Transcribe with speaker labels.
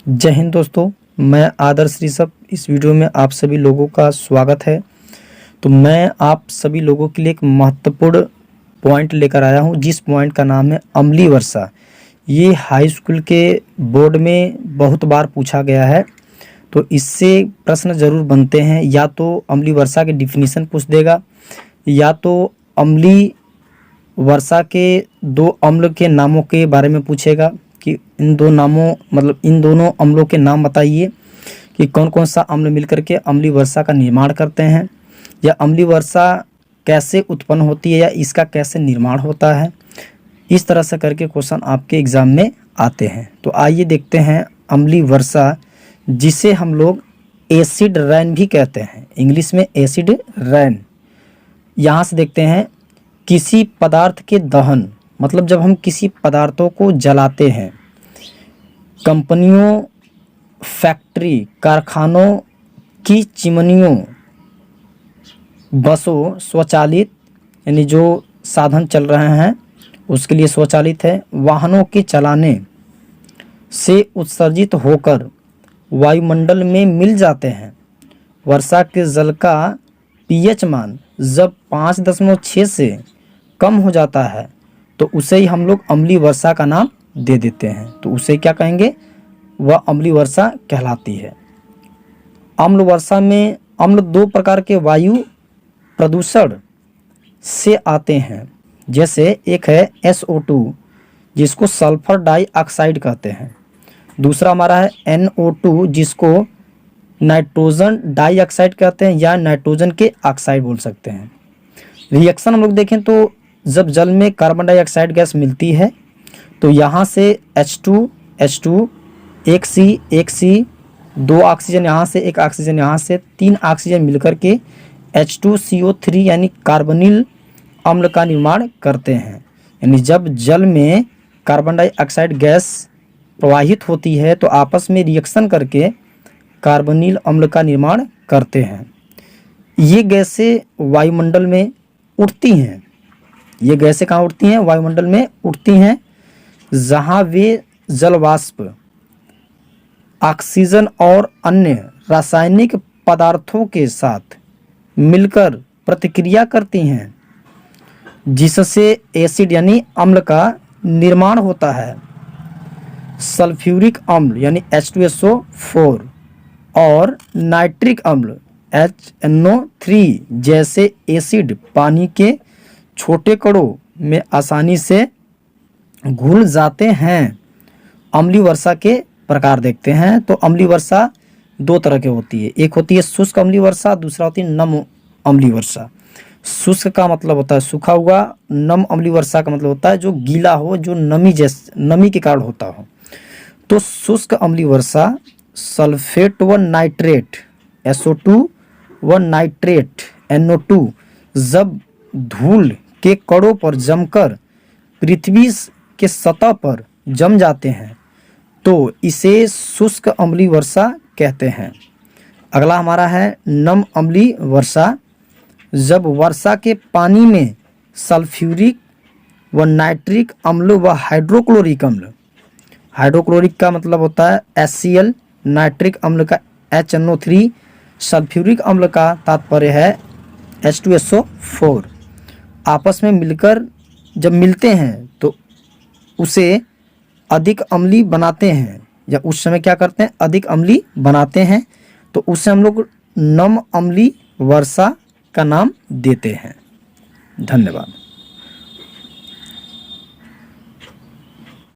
Speaker 1: जय हिंद दोस्तों, मैं आदर्श ऋषभ। इस वीडियो में आप सभी लोगों का स्वागत है। तो मैं आप सभी लोगों के लिए एक महत्वपूर्ण पॉइंट लेकर आया हूं, जिस पॉइंट का नाम है अम्लीय वर्षा। ये हाई स्कूल के बोर्ड में बहुत बार पूछा गया है, तो इससे प्रश्न ज़रूर बनते हैं। या तो अम्लीय वर्षा के डिफिनीशन पूछ देगा, या तो अम्लीय वर्षा के दो अम्ल के नामों के बारे में पूछेगा कि इन दोनों अम्लों के नाम बताइए कि कौन कौन सा अम्ल मिलकर के अम्लीय वर्षा का निर्माण करते हैं, या अम्लीय वर्षा कैसे उत्पन्न होती है, या इसका कैसे निर्माण होता है। इस तरह से करके क्वेश्चन आपके एग्ज़ाम में आते हैं। तो आइए देखते हैं अम्लीय वर्षा, जिसे हम लोग एसिड रेन भी कहते हैं, इंग्लिश में एसिड रेन। यहाँ से देखते हैं, किसी पदार्थ के दहन, मतलब जब हम किसी पदार्थों को जलाते हैं, कंपनियों, फैक्ट्री, कारखानों की चिमनियों, बसों, स्वचालित यानी जो साधन चल रहे हैं उसके लिए स्वचालित है, वाहनों के चलाने से उत्सर्जित होकर वायुमंडल में मिल जाते हैं। वर्षा के जल का पीएच मान जब 5.6 से कम हो जाता है तो उसे ही हम लोग अम्लीय वर्षा का नाम दे देते हैं। तो उसे क्या कहेंगे? वह अम्लीय वर्षा कहलाती है। अम्ल वर्षा में अम्ल दो प्रकार के वायु प्रदूषण से आते हैं। जैसे एक है SO2, जिसको सल्फर डाइऑक्साइड कहते हैं। दूसरा हमारा है NO2, जिसको नाइट्रोजन डाइऑक्साइड कहते हैं, या नाइट्रोजन के ऑक्साइड बोल सकते हैं। रिएक्शन हम लोग देखें तो जब जल में कार्बन डाइऑक्साइड गैस मिलती है तो यहाँ से H2 एक C, दो ऑक्सीजन यहाँ से, एक ऑक्सीजन यहाँ से, तीन ऑक्सीजन मिलकर के H2CO3 यानी कार्बोनिल अम्ल का निर्माण करते हैं। यानी जब जल में कार्बन डाइऑक्साइड गैस प्रवाहित होती है तो आपस में रिएक्शन करके कार्बोनिल अम्ल का निर्माण करते हैं। ये गैसें वायुमंडल में उड़ती हैं। ये गैसें कहाँ उड़ती हैं? वायुमंडल में उड़ती हैं, जहाँ वे जल वाष्प, ऑक्सीजन और अन्य रासायनिक पदार्थों के साथ मिलकर प्रतिक्रिया करती हैं, जिससे एसिड यानी अम्ल का निर्माण होता है। सल्फ्यूरिक अम्ल यानी H2SO4 और नाइट्रिक अम्ल HNO3 जैसे एसिड पानी के छोटे कणों में आसानी से घुल जाते हैं। अम्लीय वर्षा के प्रकार देखते हैं। तो अम्लीय वर्षा दो तरह की होती है। एक होती है शुष्क अम्लीय वर्षा, दूसरा होती है नम अम्लीय वर्षा। शुष्क का मतलब होता है सूखा हुआ, नम अम्लीय वर्षा का मतलब होता है जो गीला हो, जो नमी के कारण होता हो। तो शुष्क अम्लीय वर्षा सल्फेट व नाइट्रेट SO2 व नाइट्रेट NO2 जब धूल के कणों पर जमकर पृथ्वी के सतह पर जम जाते हैं तो इसे शुष्क अम्लीय वर्षा कहते हैं। अगला हमारा है नम अम्लीय वर्षा। जब वर्षा के पानी में सल्फ्यूरिक व नाइट्रिक अम्ल व हाइड्रोक्लोरिक अम्ल, हाइड्रोक्लोरिक का मतलब होता है HCl, नाइट्रिक अम्ल का HNO3, सल्फ्यूरिक अम्ल का तात्पर्य है H2SO4, आपस में मिलकर जब मिलते हैं तो उसे अधिक अम्लीय बनाते हैं, या उस समय क्या करते हैं? अधिक अम्लीय बनाते हैं। तो उससे हम लोग नम अम्लीय वर्षा का नाम देते हैं। धन्यवाद।